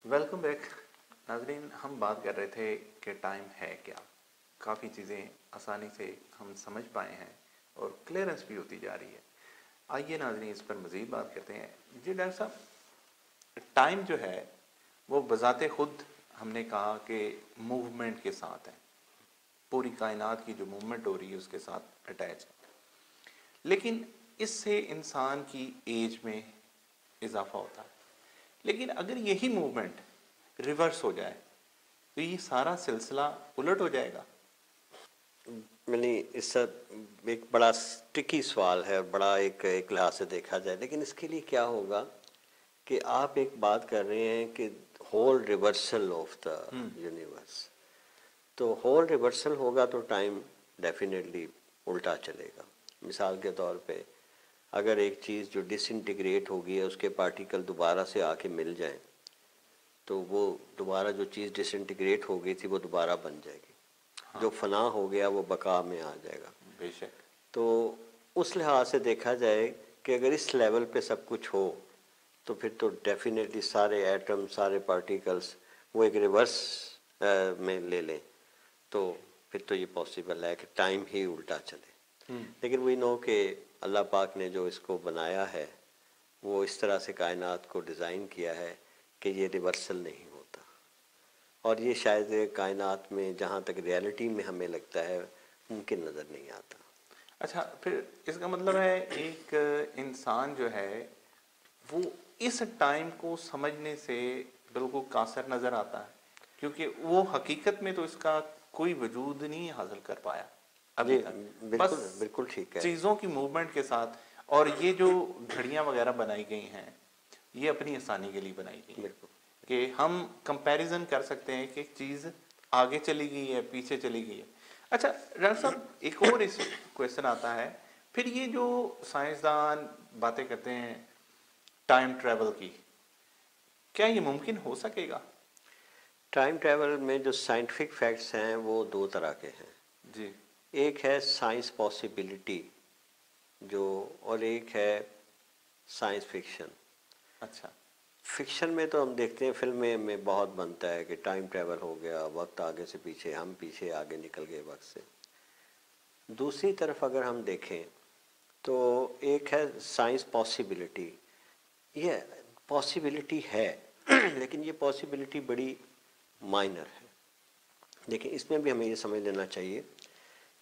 Welcome back नाजरीन। हम बात कर रहे थे कि टाइम है क्या। काफ़ी चीज़ें आसानी से हम समझ पाए हैं और क्लियरेंस भी होती जा रही है। आइए नाजरीन इस पर मज़ीद बात करते हैं। जी डॉक्टर साहब, टाइम जो है वो बज़ाते खुद हमने कहा कि मूवमेंट के साथ है, पूरी कायनात की जो मूवमेंट हो रही है उसके साथ अटैच है। लेकिन इससे इंसान की एज में इजाफा होता है। लेकिन अगर यही मूवमेंट रिवर्स हो जाए तो ये सारा सिलसिला उलट हो जाएगा। मैंने इस एक बड़ा ट्रिकी सवाल है, बड़ा एक लिहाज से देखा जाए, लेकिन इसके लिए क्या होगा कि आप एक बात कर रहे हैं कि whole reversal of the universe. तो होल रिवर्सल होगा तो टाइम डेफिनेटली उल्टा चलेगा। मिसाल के तौर पे अगर एक चीज़ जो डिसइंटीग्रेट हो गई है उसके पार्टिकल दोबारा से आके मिल जाएं तो वो दोबारा जो चीज़ डिसइंटीग्रेट हो गई थी वो दोबारा बन जाएगी। हाँ, जो फना हो गया वो बका में आ जाएगा। बेशक। तो उस लिहाज से देखा जाए कि अगर इस लेवल पे सब कुछ हो तो फिर तो डेफिनेटली सारे एटम, सारे पार्टिकल्स वो एक रिवर्स में ले लें तो फिर तो ये पॉसिबल है कि टाइम ही उल्टा चले। लेकिन वही नो कि अल्लाह पाक ने जो इसको बनाया है वो इस तरह से कायनात को डिज़ाइन किया है कि ये रिवर्सल नहीं होता, और ये शायद कायनात में जहाँ तक रियलिटी में हमें लगता है मुमकिन नज़र नहीं आता। अच्छा, फिर इसका मतलब है एक इंसान जो है वो इस टाइम को समझने से बिल्कुल कासर नज़र आता है, क्योंकि वो हकीकत में तो इसका कोई वजूद नहीं हासिल कर पाया अभी जी तक। बस बिल्कुल बिल्कुल ठीक है। चीज़ों की मूवमेंट के साथ। और ये जो घड़ियां वगैरह बनाई गई हैं ये अपनी आसानी के लिए बनाई गई हैं बिल्कुल कि हम कंपैरिजन कर सकते हैं कि एक चीज़ आगे चली गई है, पीछे चली गई है। अच्छा डॉक्टर साहब, एक और इस क्वेश्चन आता है। फिर ये जो साइंसदान बातें करते हैं टाइम ट्रैवल की, क्या ये मुमकिन हो सकेगा? टाइम ट्रैवल में जो साइंटिफिक फैक्ट्स हैं वो दो तरह के हैं। जी। एक है साइंस पॉसिबिलिटी जो, और एक है साइंस फिक्शन। अच्छा। फिक्शन में तो हम देखते हैं फिल्में में बहुत बनता है कि टाइम ट्रैवल हो गया, वक्त आगे से पीछे, हम पीछे आगे निकल गए वक्त से। दूसरी तरफ अगर हम देखें तो एक है साइंस पॉसिबिलिटी। ये पॉसिबिलिटी है लेकिन ये पॉसिबिलिटी बड़ी माइनर है। लेकिन इसमें भी हमें ये समझ लेना चाहिए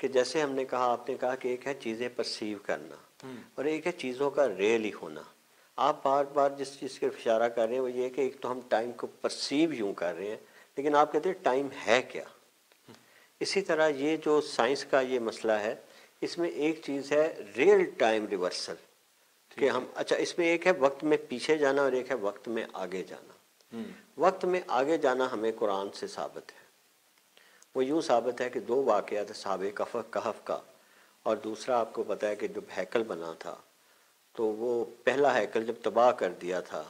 कि जैसे हमने कहा, आपने कहा कि एक है चीज़ें परसीव करना और एक है चीज़ों का रियली होना। आप बार बार जिस चीज़ के इशारा कर रहे हैं वो ये है कि एक तो हम टाइम को परसीव यूँ कर रहे हैं, लेकिन आप कहते हैं टाइम है क्या। इसी तरह ये जो साइंस का ये मसला है, इसमें एक चीज़ है रियल टाइम रिवर्सल कि ठीक है। हम, अच्छा इसमें एक है वक्त में पीछे जाना और एक है वक्त में आगे जाना। वक्त में आगे जाना हमें कुरान से साबित है। वो यूँ साबित है कि दो वाक़यात साहब कहफ का, और दूसरा आपको पता है कि जब हैकल बना था तो वो पहला हैकल जब तबाह कर दिया था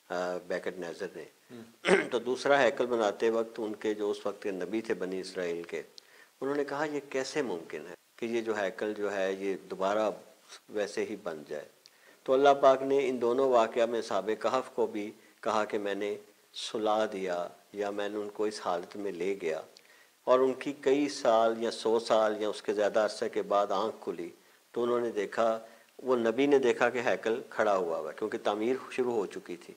बैकट नेज़र ने तो दूसरा हैकल बनाते वक्त उनके जो उस वक्त के नबी थे बनी इसराइल के, उन्होंने कहा ये कैसे मुमकिन है कि ये जो हैकल जो है ये दोबारा वैसे ही बन जाए। तो अल्लाह पाक ने इन दोनों वाक़या में साहब कहफ को भी कहा कि मैंने सुला दिया या मैंने उनको इस हालत में ले गया, और उनकी कई साल या 100 साल या उसके ज़्यादा अरसे के बाद आँख खुली तो उन्होंने देखा, वो नबी ने देखा कि हैकल खड़ा हुआ हुआ क्योंकि तामीर शुरू हो चुकी थी।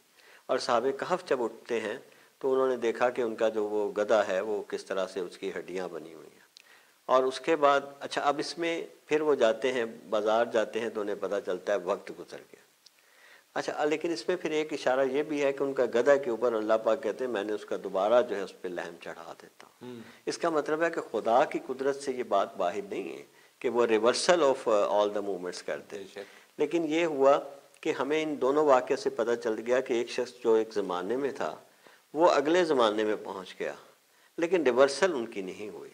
और साहब कहफ जब उठते हैं तो उन्होंने देखा कि उनका जो वो गधा है वो किस तरह से उसकी हड्डियाँ बनी हुई हैं। और उसके बाद अच्छा अब इसमें फिर वो जाते हैं बाज़ार जाते हैं तो उन्हें पता चलता है वक्त गुजर गया। अच्छा लेकिन इसमें फिर एक इशारा ये भी है कि उनका गधा के ऊपर अल्लाह पाक कहते हैं मैंने उसका दोबारा जो है उस पर लहम चढ़ा देता हूँ। इसका मतलब है कि खुदा की कुदरत से ये बात बाहिर नहीं है कि वो reversal of all the movements करते हैं। बेशक। लेकिन ये हुआ कि हमें इन दोनों वाक़े से पता चल गया कि एक शख्स जो एक ज़माने में था वो अगले ज़माने में पहुँच गया, लेकिन रिवर्सल उनकी नहीं हुई।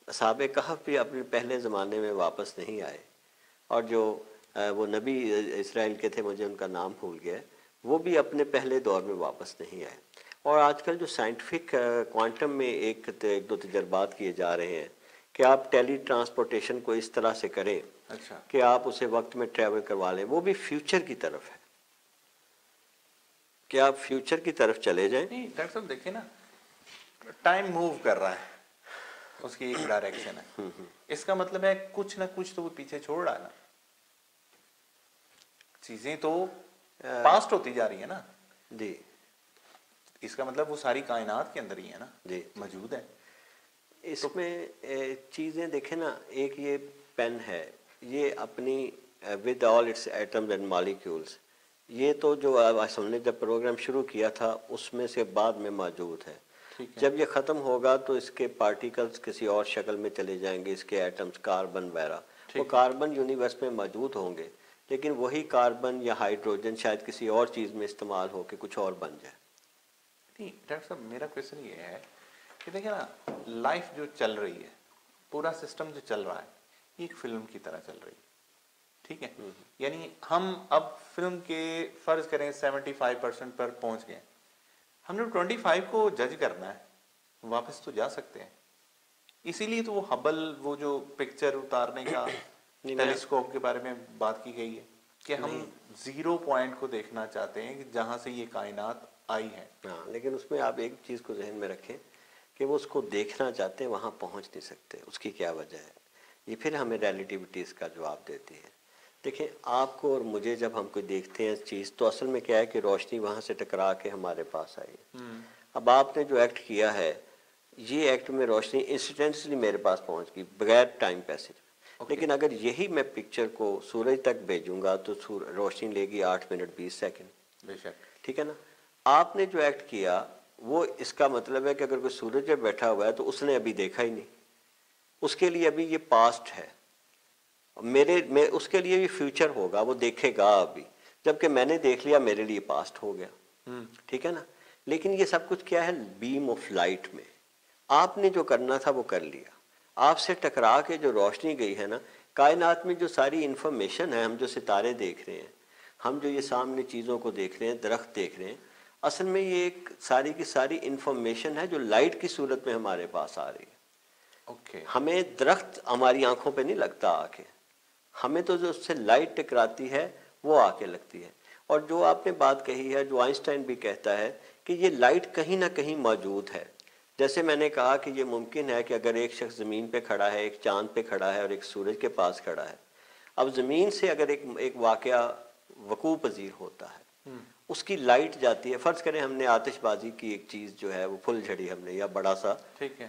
असहाबे कहफ भी अपने पहले ज़माने में वापस नहीं आए, और जो वो नबी इसराइल के थे, मुझे उनका नाम भूल गया, वो भी अपने पहले दौर में वापस नहीं आए। और आजकल जो साइंटिफिक क्वांटम में एक दो तजर्बात किए जा रहे हैं कि आप टेली ट्रांसपोर्टेशन को इस तरह से करें अच्छा। कि आप उसे वक्त में ट्रैवल करवा लें, वो भी फ्यूचर की तरफ है کہ آپ فیوچر کی طرف چلے جائیں. نہیں ڈاکٹر صاحب دیکھیں نا، ٹائم موو کر رہا ہے، اس کی ایک ڈائریکشن ہے، اس کا مطلب ہے کچھ نہ کچھ تو وہ پیچھے چھوڑ رہا ہے نا، چیزیں تو پاسٹ ہوتی جا رہی ہیں نا. جی اس کا مطلب وہ ساری کائنات کے اندر ہی ہے نا، جی موجود ہے. اس میں چیزیں دیکھیں نا، ایک یہ پین ہے، یہ اپنی with all its atoms and molecules, یہ تو جو ہم نے جب پروگرام شروع کیا تھا اس میں سے بعد میں موجود ہے. جب یہ ختم ہوگا تو اس کے پارٹیکلز کسی اور شکل میں چلے جائیں گے، اس کے ایٹمز کاربن وغیرہ، وہ کاربن یونیورس میں موجود ہوں گے، لیکن وہی کاربن یا ہائیڈروجن شاید کسی اور چیز میں استعمال ہو کے کچھ اور بن جائے. نہیں ڈاکٹر صاحب میرا کویشچن یہ ہے کہ دیکھیں نا، لائف جو چل رہی ہے، پورا سسٹم جو چل رہا ہے، یہ ایک فلم کی طرح چل رہی ہے، ٹھیک ہے. یعنی ہم اب فلم کے فرض کریں 75% پر پہنچ گئے، ہم نے 25 کو جج کرنا ہے، واپس تو جا سکتے ہیں. اسی لیے تو وہ ہبل، وہ جو پکچر اتارنے کا ٹیلیسکوپ کے بارے میں بات کی گئی ہے کہ ہم 0 پوائنٹ کو دیکھنا چاہتے ہیں کہ جہاں سے یہ کائنات آئی ہے. ہاں، لیکن اس میں آپ ایک چیز کو ذہن میں رکھیں کہ وہ اس کو دیکھنا چاہتے ہیں، وہاں پہنچ نہیں سکتے. اس کی کیا وجہ ہے؟ یہ پھر ہمیں ریلیٹیوٹیز کا جواب دیتی ہے. دیکھیں آپ کو اور مجھے جب ہم کوئی دیکھتے ہیں چیز، تو اصل میں کیا ہے کہ روشنی وہاں سے ٹکرا کے ہمارے پاس آئی ہے. اب آپ نے جو ایکٹ کیا ہے، یہ ایکٹ میں روشنی انسٹنٹلی میرے پاس پہنچ گئی بغیر ٹائم پیسج. لیکن اگر یہی میں پکچر کو سورج تک بھیجوں گا تو روشنی لے گی 8 منٹ 20 سیکنڈ. بے شک. ٹھیک ہے نا. آپ نے جو ایکٹ کیا وہ اس کا مطلب ہے کہ اگر کوئی سورج پہ بیٹھا ہوا ہے تو اس نے ابھی دیکھا ہی نہیں، اس کے لیے ابھی یہ پاسٹ ہے. میں اس کے لیے یہ فیوچر ہوگا، وہ دیکھے گا ابھی، جبکہ میں نے دیکھ لیا میرے لیے پاسٹ ہو گیا. ٹھیک ہے نا. لیکن یہ سب کچھ کیا ہے؟ بیم آف لائٹ میں. آپ نے جو کرنا تھا وہ کر لیا. آپ سے ٹکرا کے جو روشنی گئی ہے نا، کائنات میں جو ساری انفارمیشن ہے، ہم جو ستارے دیکھ رہے ہیں، ہم جو یہ سامنے چیزوں کو دیکھ رہے ہیں، درخت دیکھ رہے ہیں، اصل میں یہ ایک ساری کی ساری انفارمیشن ہے جو لائٹ کی صورت میں ہمارے پاس آ رہی ہے. ہمیں درخت ہماری آنکھوں پہ نہیں لگتا آ کے، ہمیں تو جو اس سے لائٹ ٹکراتی ہے وہ آ کے لگتی ہے. اور جو آپ نے بات کہی ہے، جو آئنسٹائن بھی کہتا ہے کہ یہ لائٹ کہیں نہ کہیں موجود ہے. جیسے میں نے کہا کہ یہ ممکن ہے کہ اگر ایک شخص زمین پہ کھڑا ہے، ایک چاند پہ کھڑا ہے اور ایک سورج کے پاس کھڑا ہے، اب زمین سے اگر ایک واقعہ وقوع پذیر ہوتا ہے، اس کی لائٹ جاتی ہے. فرض کریں ہم نے آتش بازی کی ایک چیز جو ہے وہ پھل جھڑی ہم نے، یا بڑا سا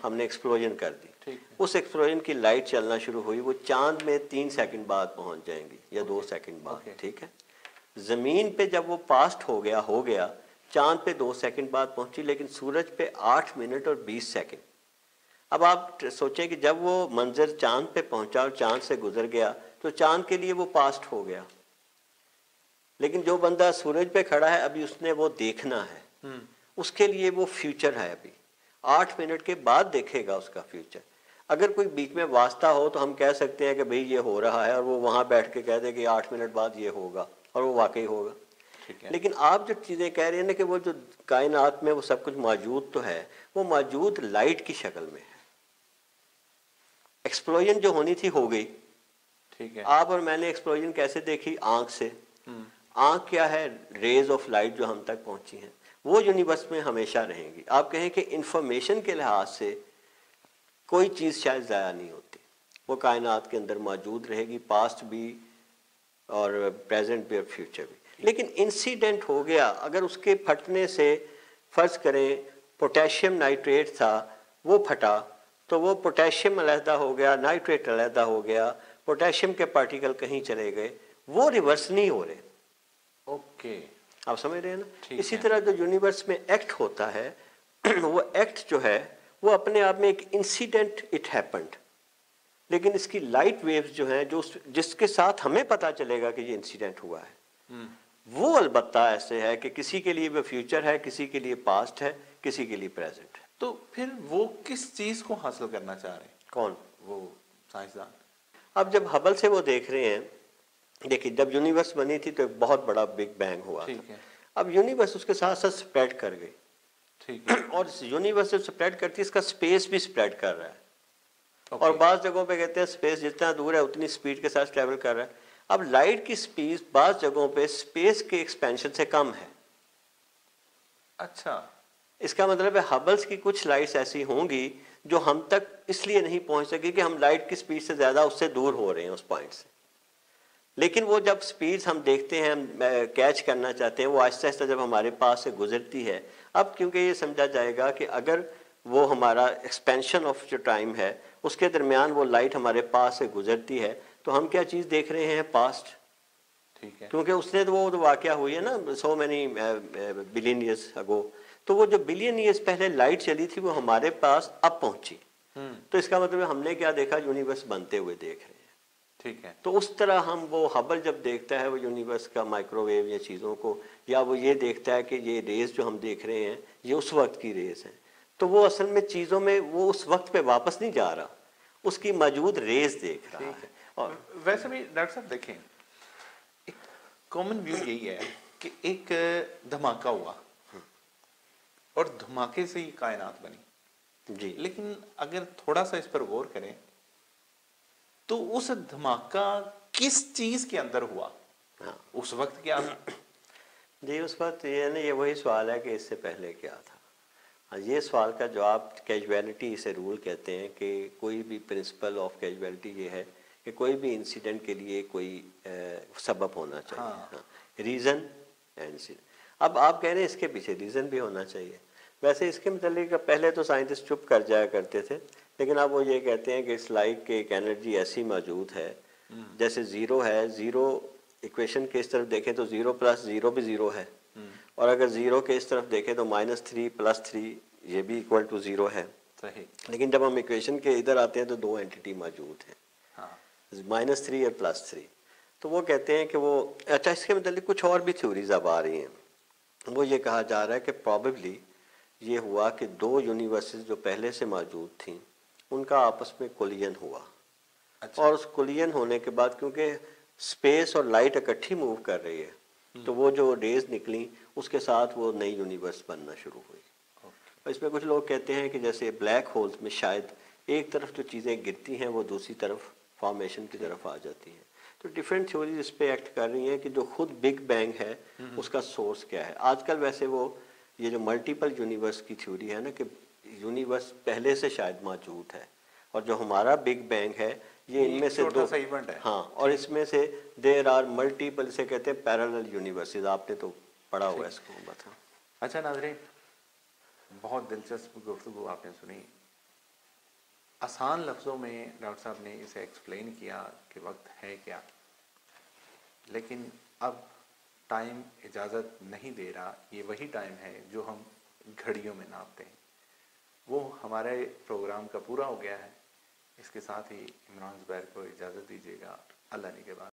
ہم نے ایکسپلوژن کر دی، اس ایکسپلوژن کی لائٹ چلنا شروع ہوئی، وہ چاند میں 3 سیکنڈ بعد پہنچ جائیں گی یا 2 سیکنڈ بعد. ٹھیک ہے. زمین پہ جب وہ پاسٹ ہو گیا چاند پہ 2 سیکنڈ بعد پہنچی، لیکن سورج پہ 8 منٹ اور 20 سیکنڈ. اب آپ سوچیں کہ جب وہ منظر چاند پہ پہنچا اور چاند سے گزر گیا تو چاند کے لیے وہ پاسٹ ہو گیا، لیکن جو بندہ سورج پہ کھڑا ہے ابھی اس نے وہ دیکھنا ہے، اس کے لیے وہ فیوچر ہے، ابھی 8 منٹ کے بعد دیکھے گا اس کا فیوچر. اگر کوئی بیچ میں واسطہ ہو تو ہم کہہ سکتے ہیں کہ بھئی یہ ہو رہا ہے، اور وہ وہاں بیٹھ کے کہہ دے کہ 8 منٹ بعد یہ ہوگا، اور وہ واقعی ہوگا. لیکن آپ جو چیزیں کہہ رہے ہیں نا کہ وہ جو کائنات میں وہ سب کچھ موجود تو ہے، وہ موجود لائٹ کی شکل میں ہے. ایکسپلوژن جو ہونی تھی ہو گئی. ٹھیک ہے. آپ اور میں نے ایکسپلوژن کیسے دیکھی؟ آنکھ سے. آنکھ کیا ہے؟ ریز آف لائٹ جو ہم تک پہنچی ہیں، وہ یونیورس میں ہمیشہ رہیں گی. آپ کہیں کہ انفارمیشن کے لحاظ سے کوئی چیز شاید ضائع نہیں ہوتی، وہ کائنات کے اندر موجود رہے گی، پاسٹ بھی اور پریزنٹ بھی اور فیوچر بھی. لیکن انسیڈنٹ ہو گیا، اگر اس کے پھٹنے سے فرض کریں پوٹیشیم نائٹریٹ تھا، وہ پھٹا تو وہ پوٹیشیم علیحدہ ہو گیا، نائٹریٹ علیحدہ ہو گیا، پوٹیشیم کے پارٹیکل کہیں چلے گئے، وہ ریورس نہیں ہو رہے. اوکے، آپ سمجھ رہے ہیں نا. اسی طرح جو یونیورس میں ایکٹ ہوتا ہے، وہ ایکٹ جو ہے وہ اپنے آپ میں ایک انسیڈنٹ، اٹ ہیپنڈ، لیکن اس کی لائٹ ویوز جو ہیں جس کے ساتھ ہمیں پتا چلے گا کہ یہ انسیڈنٹ ہوا ہے، وہ البتہ ایسے ہے کہ کسی کے لیے وہ فیوچر ہے، کسی کے لیے پاسٹ ہے، کسی کے لیے پریزنٹ ہے. تو پھر وہ کس چیز کو حاصل کرنا چاہ رہے ہیں؟ کون؟ وہ سائنسدان. اب جب ہبل سے وہ دیکھ رہے ہیں، دیکھیں جب یونیورس بنی تھی تو ایک بہت بڑا بگ بینگ ہوا تھا. اب یونیورس اس کے ساتھ ساتھ سپریڈ کر گئی، اور یونیورس جب سپریڈ کرتی ہے اس کا سپیس بھی سپریڈ کر رہا ہے. اور بعض جگہوں پہ کہتے ہیں سپیس جتنا دور ہے اتنی سپیڈ کے ساتھ ٹریول کر رہا ہے. اب لائٹ کی سپیڈ بعض جگہوں پہ سپیس کے ایکسپینشن سے کم ہے. अच्छा, इसका मतलब है हबल्स की कुछ लाइट्स ऐसी होंगी जो हम तक इसलिए नहीं पहुंच सकी कि हम लाइट की स्पीड से ज़्यादा उससे दूर हो रहे हैं उस पॉइंट से, लेकिन वो जब स्पीड्स हम देखते हैं, हम कैच करना चाहते हैं, वो आहिस्ता आहिस्ता जब हमारे पास से गुजरती है, अब क्योंकि ये समझा जाएगा कि अगर वो हमारा एक्सपेंशन ऑफ जो टाइम है उसके दरमियान वो लाइट हमारे पास से गुजरती है, तो हम क्या चीज़ देख रहे हैं? पास्ट। ठीक है। क्योंकि उसने तो वो वाक़या हुई है ना, so many billion years ago, तो वो जो बिलियन ईयर्स पहले लाइट चली थी वो हमारे पास अब पहुंची। तो इसका मतलब है हमने क्या देखा? यूनिवर्स बनते हुए देख रहे हैं। ठीक है। तो उस तरह हम वो हबल जब देखता है वो यूनिवर्स का माइक्रोवेव या चीज़ों को, या वो ये देखता है कि ये रेस जो हम देख रहे हैं ये उस वक्त की रेस हैं, तो वो असल में चीज़ों में वो उस वक्त पे वापस नहीं जा रहा, उसकी मौजूद रेस देख रहा ठीक है। है। और वैसे भी डॉक्टर साहब देखें, एक कॉमन व्यू यही है कि एक धमाका हुआ और धमाके से ही कायनात बनी। जी, लेकिन अगर थोड़ा सा इस पर गौर करें तो उस धमाका किस चीज के अंदर हुआ, हाँ उस वक्त क्या था? जी, उस वक्त ये ना, ये वही सवाल है कि इससे पहले क्या था। हाँ, ये सवाल का जवाब कैजुअलिटी इसे रूल कहते हैं कि कोई भी प्रिंसिपल ऑफ कैजुअलिटी ये है कि कोई भी इंसिडेंट के लिए कोई सबब होना चाहिए। हाँ। हाँ, रीज़न एंड इंसिडेंट। अब आप कह रहे हैं इसके पीछे रीज़न भी होना चाहिए। वैसे इसके मतलब पहले तो साइंटिस्ट चुप कर जाया करते थे, लेकिन अब वो ये कहते हैं कि इस लाइट की एक एनर्जी ऐसी मौजूद है, जैसे ज़ीरो है, ज़ीरो इक्वेशन के इस तरफ देखें तो ज़ीरो प्लस ज़ीरो भी ज़ीरो है, और अगर ज़ीरो के इस तरफ देखें तो -3 + 3 ये भी इक्वल टू ज़ीरो है। सही। लेकिन जब हम इक्वेशन के इधर आते हैं तो दो एंटिटी मौजूद हैं, हाँ। -3 और +3। तो वो कहते हैं कि वो, अच्छा, इसके मतलब कुछ और भी थ्योरीज अब आ रही हैं। वो ये कहा जा रहा है कि प्रॉबेबली ये हुआ कि दो यूनिवर्सेस जो पहले से मौजूद थी उनका आपस में कोलिजन हुआ। अच्छा। और उस कोलिजन होने के बाद क्योंकि स्पेस और लाइट इकट्ठी मूव कर रही है, तो वो जो रेज निकली उसके साथ वो नई यूनिवर्स बनना शुरू हुई। और इसमें कुछ लोग कहते हैं कि जैसे ब्लैक होल्स में शायद एक तरफ जो चीज़ें गिरती हैं वो दूसरी तरफ फॉर्मेशन की तरफ आ जाती हैं। तो डिफरेंट थ्योरीज इस पे एक्ट कर रही हैं कि जो खुद बिग बैंग है उसका सोर्स क्या है। आजकल वैसे वो ये जो मल्टीपल यूनिवर्स की थ्योरी है ना, कि यूनिवर्स पहले से शायद मौजूद है और जो हमारा बिग बैंग है ये इनमें से छोटा दो, सा इवेंट है। हाँ, और इसमें से देयर आर मल्टीपल, से कहते हैं पैरेलल यूनिवर्सेस। आपने तो पढ़ा हुआ है इसको, बता। अच्छा नाज़रीन, बहुत दिलचस्प गुफ्तगू आपने सुनी। आसान लफ्ज़ों में डॉक्टर साहब ने इसे एक्सप्लेन किया कि वक्त है क्या, लेकिन अब टाइम इजाज़त नहीं दे रहा। ये वही टाइम है जो हम घड़ियों में नापते हैं। वो हमारे प्रोग्राम का पूरा हो गया है। इसके साथ ही इमरान ज़ुबैर को इजाज़त दीजिएगा। अल्लाह ने के बाद।